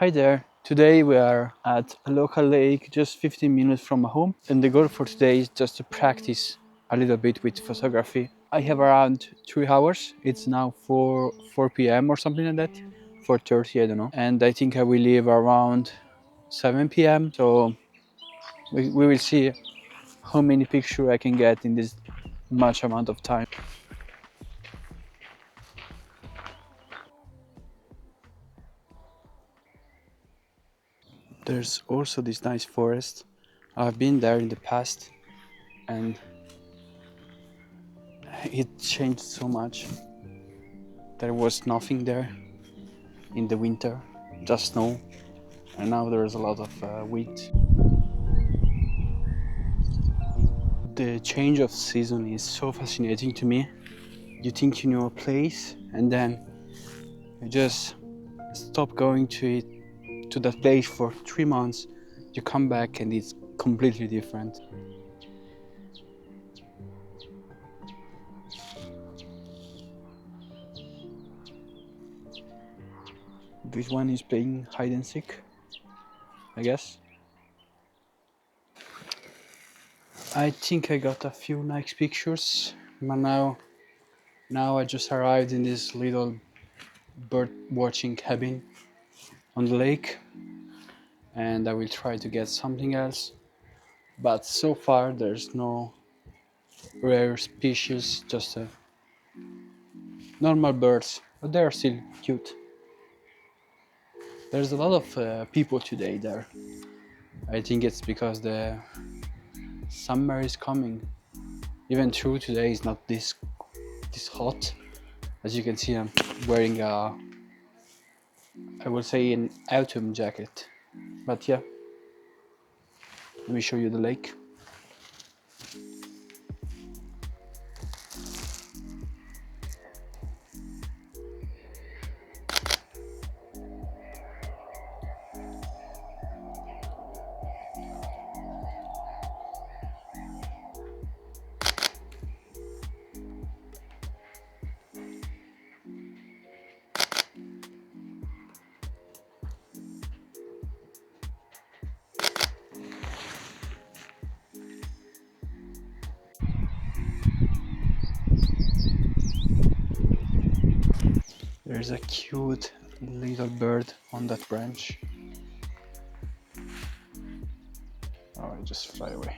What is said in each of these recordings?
Hi there. Today we are at a local lake just 15 minutes from my home, and the goal for today is just to practice a little bit with photography. I have around 3 hours. It's now 4 p.m. or something like that. 4:30, I don't know. And I think I will leave around 7 p.m. So we will see how many pictures I can get in this much amount of time. There's also this nice forest. I've been there in the past and it changed so much. There was nothing there in the winter, just snow, and now there's a lot of wheat. The change of season is so fascinating to me. You think you know a place, and then you just stop going to that place for 3 months. You come back and it's completely different. This one is playing hide and seek, I guess. I think I got a few nice pictures, but now I just arrived in this little bird watching cabin on the lake, and I will try to get something else. But so far there's no rare species, just normal birds, but they are still cute. There's a lot of people today there. I think it's because the summer is coming. Even though today is not this hot, as you can see, I'm wearing I would say an autumn jacket. But yeah, let me show you the lake. There's a cute little bird on that branch. Oh, it just fly away.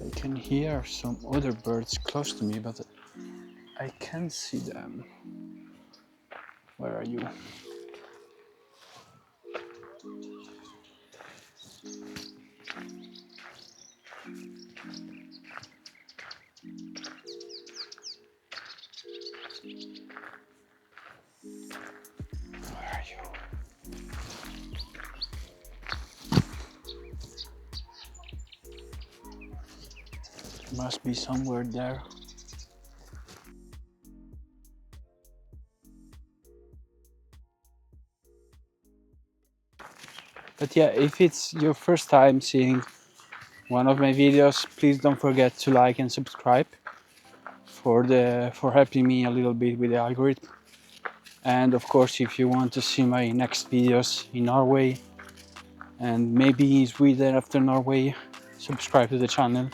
I can hear some other birds close to me, but I can't see them. Where are you? Where are you? Must be somewhere there. But yeah, if it's your first time seeing one of my videos, please don't forget to like and subscribe for helping me a little bit with the algorithm. And of course, if you want to see my next videos in Norway and maybe in Sweden after Norway, subscribe to the channel.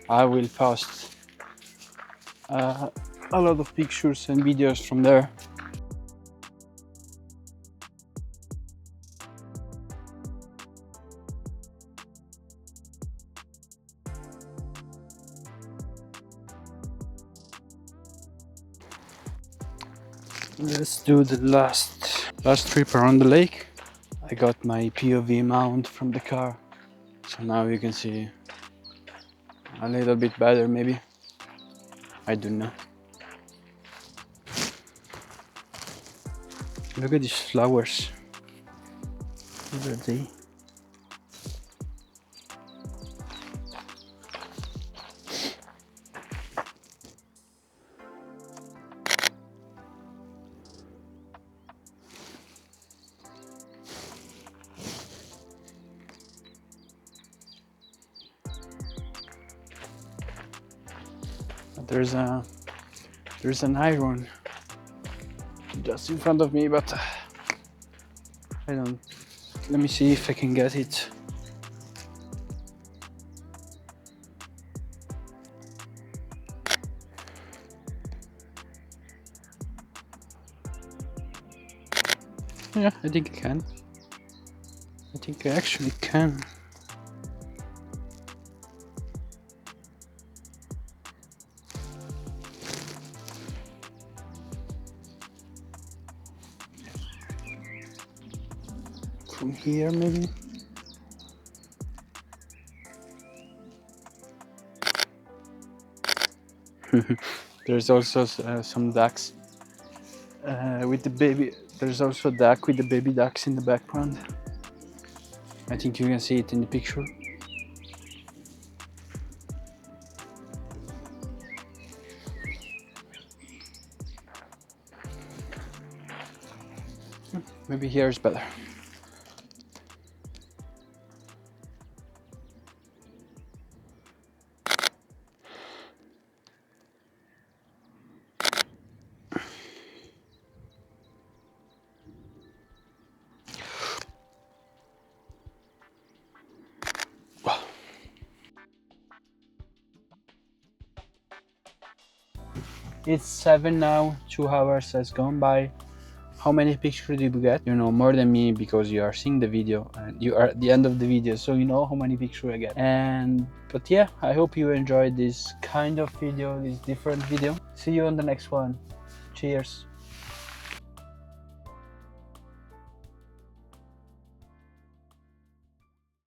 I will post a lot of pictures and videos from there. Let's do the last trip around the lake. I got my POV mount from the car, so now you can see a little bit better maybe. I don't know. Look at these flowers. What are they? There's an heron just in front of me, but I don't. Let me see if I can get it. Yeah, I think I can. I think I actually can. From here, maybe. There's also some ducks with the baby. There's also a duck with the baby ducks in the background. I think you can see it in the picture. Maybe here is better. It's 7 now, 2 hours has gone by. How many pictures did you get? You know more than me because you are seeing the video and you are at the end of the video, so you know how many pictures I get. But yeah, I hope you enjoyed this kind of video, this different video. See you on the next one. Cheers.